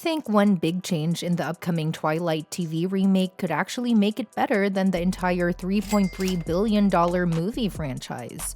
think one big change in the upcoming Twilight TV remake could actually make it better than the entire $3.3 billion movie franchise.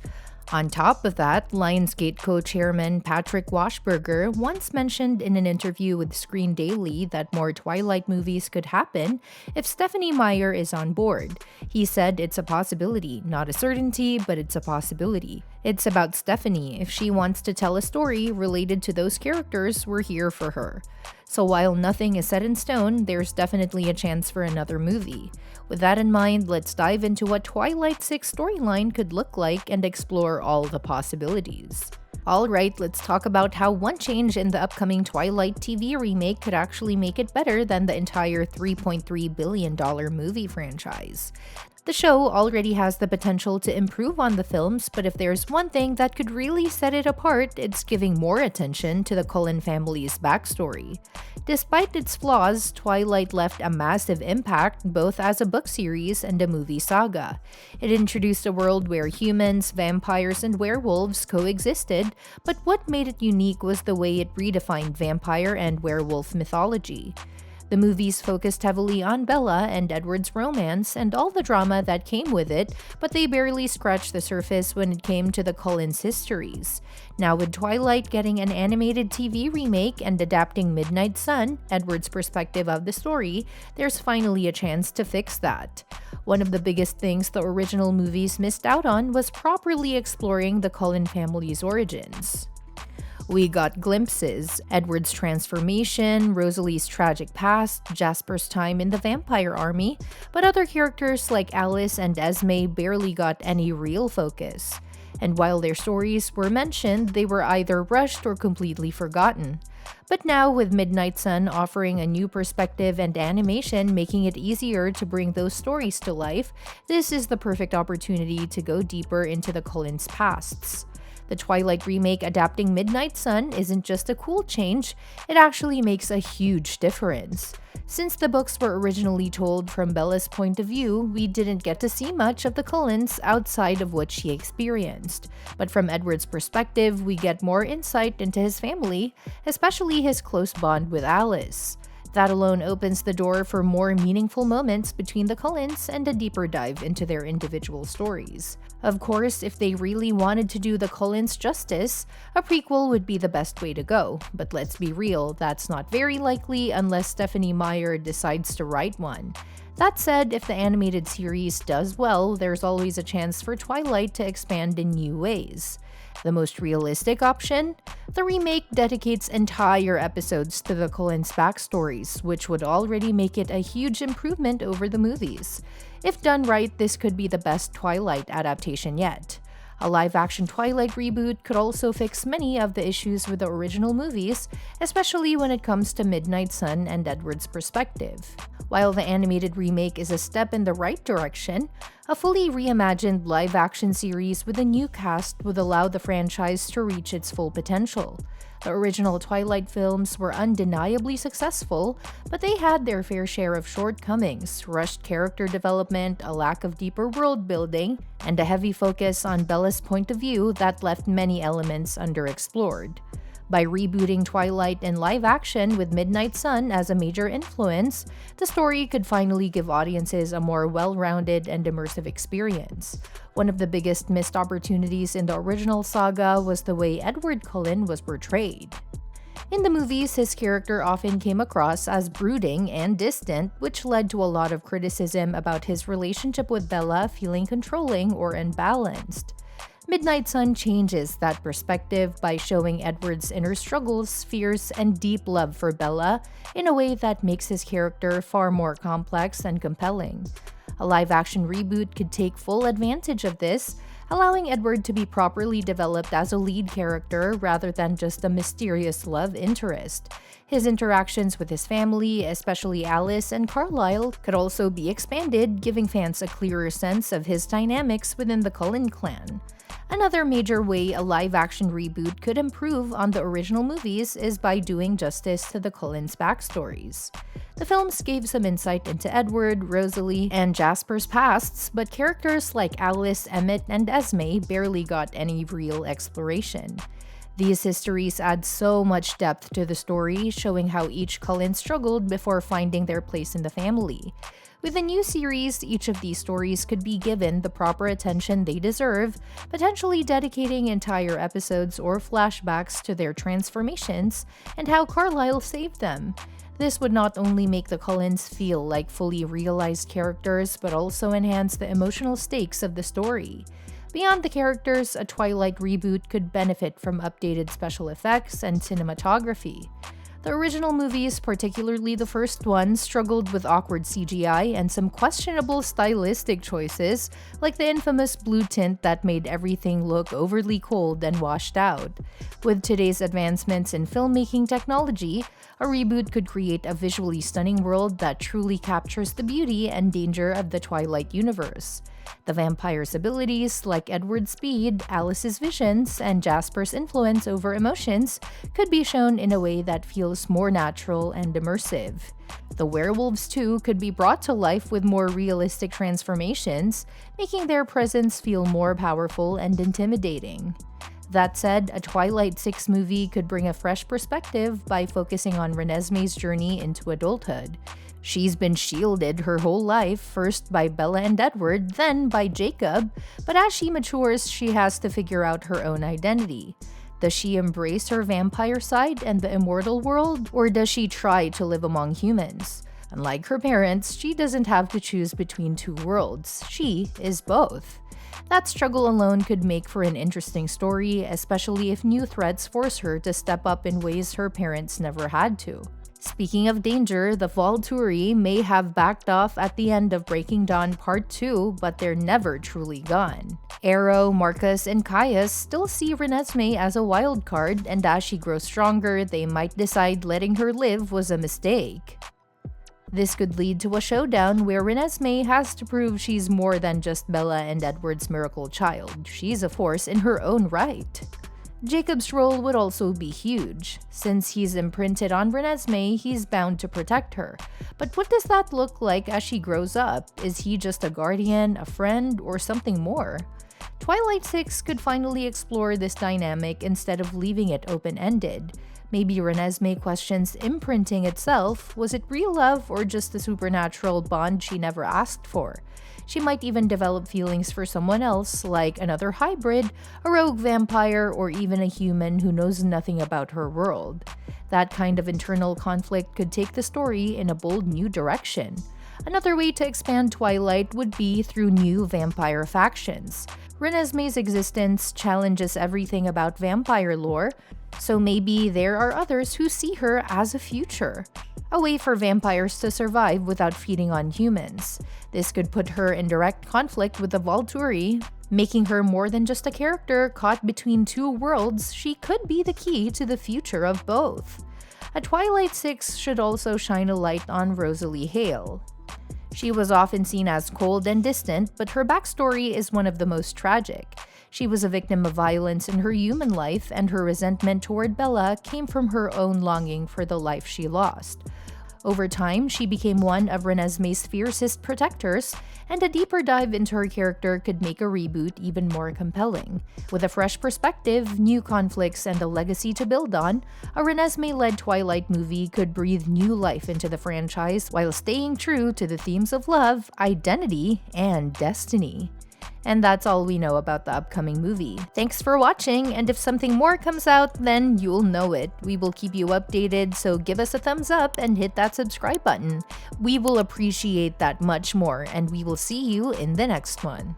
On top of that, Lionsgate co-chairman Patrick Washburger once mentioned in an interview with Screen Daily that more Twilight movies could happen if Stephenie Meyer is on board. He said it's a possibility, not a certainty, but it's a possibility. It's about Stephenie. If she wants to tell a story related to those characters, we're here for her. So while nothing is set in stone, there's definitely a chance for another movie. With that in mind, let's dive into what Twilight 6 storyline could look like and explore all the possibilities. Alright, let's talk about how one change in the upcoming Twilight TV remake could actually make it better than the entire $3.3 billion movie franchise. The show already has the potential to improve on the films, but if there's one thing that could really set it apart, it's giving more attention to the Cullen family's backstory. Despite its flaws, Twilight left a massive impact both as a book series and a movie saga. It introduced a world where humans, vampires, and werewolves coexisted, but what made it unique was the way it redefined vampire and werewolf mythology. The movies focused heavily on Bella and Edward's romance and all the drama that came with it, but they barely scratched the surface when it came to the Cullens' histories. Now with Twilight getting an animated TV remake and adapting Midnight Sun, Edward's perspective of the story, there's finally a chance to fix that. One of the biggest things the original movies missed out on was properly exploring the Cullen family's origins. We got glimpses: Edward's transformation, Rosalie's tragic past, Jasper's time in the vampire army, but other characters like Alice and Esme barely got any real focus. And while their stories were mentioned, they were either rushed or completely forgotten. But now, with Midnight Sun offering a new perspective and animation making it easier to bring those stories to life, this is the perfect opportunity to go deeper into the Cullens' pasts. The Twilight remake adapting Midnight Sun isn't just a cool change, it actually makes a huge difference. Since the books were originally told from Bella's point of view, we didn't get to see much of the Cullens outside of what she experienced. But from Edward's perspective, we get more insight into his family, especially his close bond with Alice. That alone opens the door for more meaningful moments between the Cullens and a deeper dive into their individual stories. Of course, if they really wanted to do the Cullens justice, a prequel would be the best way to go. But let's be real, that's not very likely unless Stephenie Meyer decides to write one. That said, if the animated series does well, there's always a chance for Twilight to expand in new ways. The most realistic option? The remake dedicates entire episodes to the Cullens' backstories, which would already make it a huge improvement over the movies. If done right, this could be the best Twilight adaptation yet. A live-action Twilight reboot could also fix many of the issues with the original movies, especially when it comes to Midnight Sun and Edward's perspective. While the animated remake is a step in the right direction, a fully reimagined live-action series with a new cast would allow the franchise to reach its full potential. The original Twilight films were undeniably successful, but they had their fair share of shortcomings: rushed character development, a lack of deeper world building, and a heavy focus on Bella's point of view that left many elements underexplored. By rebooting Twilight in live action with Midnight Sun as a major influence, the story could finally give audiences a more well-rounded and immersive experience. One of the biggest missed opportunities in the original saga was the way Edward Cullen was portrayed. In the movies, his character often came across as brooding and distant, which led to a lot of criticism about his relationship with Bella feeling controlling or unbalanced. Midnight Sun changes that perspective by showing Edward's inner struggles, fears, and deep love for Bella in a way that makes his character far more complex and compelling. A live-action reboot could take full advantage of this, allowing Edward to be properly developed as a lead character rather than just a mysterious love interest. His interactions with his family, especially Alice and Carlisle, could also be expanded, giving fans a clearer sense of his dynamics within the Cullen clan. Another major way a live-action reboot could improve on the original movies is by doing justice to the Cullens' backstories. The films gave some insight into Edward, Rosalie, and Jasper's pasts, but characters like Alice, Emmett, and Esme barely got any real exploration. These histories add so much depth to the story, showing how each Cullen struggled before finding their place in the family. With a new series, each of these stories could be given the proper attention they deserve, potentially dedicating entire episodes or flashbacks to their transformations and how Carlisle saved them. This would not only make the Cullens feel like fully realized characters, but also enhance the emotional stakes of the story. Beyond the characters, a Twilight reboot could benefit from updated special effects and cinematography. The original movies, particularly the first one, struggled with awkward CGI and some questionable stylistic choices, like the infamous blue tint that made everything look overly cold and washed out. With today's advancements in filmmaking technology, a reboot could create a visually stunning world that truly captures the beauty and danger of the Twilight universe. The vampire's abilities, like Edward's speed, Alice's visions, and Jasper's influence over emotions, could be shown in a way that feels more natural and immersive. The werewolves, too, could be brought to life with more realistic transformations, making their presence feel more powerful and intimidating. That said, a Twilight 6 movie could bring a fresh perspective by focusing on Renesmee's journey into adulthood. She's been shielded her whole life, first by Bella and Edward, then by Jacob, but as she matures, she has to figure out her own identity. Does she embrace her vampire side and the immortal world, or does she try to live among humans? Unlike her parents, she doesn't have to choose between two worlds. She is both. That struggle alone could make for an interesting story, especially if new threats force her to step up in ways her parents never had to. Speaking of danger, the Volturi may have backed off at the end of Breaking Dawn Part 2, but they're never truly gone. Arrow, Marcus, and Caius still see Renesmee as a wild card, and as she grows stronger, they might decide letting her live was a mistake. This could lead to a showdown where Renesmee has to prove she's more than just Bella and Edward's miracle child. She's a force in her own right. Jacob's role would also be huge. Since he's imprinted on Renesmee, he's bound to protect her. But what does that look like as she grows up? Is he just a guardian, a friend, or something more? Twilight 6 could finally explore this dynamic instead of leaving it open-ended. Maybe Renesmee questions imprinting itself. Was it real love or just a supernatural bond she never asked for? She might even develop feelings for someone else, like another hybrid, a rogue vampire, or even a human who knows nothing about her world. That kind of internal conflict could take the story in a bold new direction. Another way to expand Twilight would be through new vampire factions. Renesmee's existence challenges everything about vampire lore, so maybe there are others who see her as a future. A way for vampires to survive without feeding on humans. This could put her in direct conflict with the Volturi, making her more than just a character caught between two worlds. She could be the key to the future of both. A Twilight 6 should also shine a light on Rosalie Hale. She was often seen as cold and distant, but her backstory is one of the most tragic. She was a victim of violence in her human life, and her resentment toward Bella came from her own longing for the life she lost. Over time, she became one of Renesmee's fiercest protectors, and a deeper dive into her character could make a reboot even more compelling. With a fresh perspective, new conflicts, and a legacy to build on, a Renesmee-led Twilight movie could breathe new life into the franchise while staying true to the themes of love, identity, and destiny. And that's all we know about the upcoming movie. Thanks for watching, and if something more comes out, then you'll know it. We will keep you updated, so give us a thumbs up and hit that subscribe button. We will appreciate that much more, and we will see you in the next one.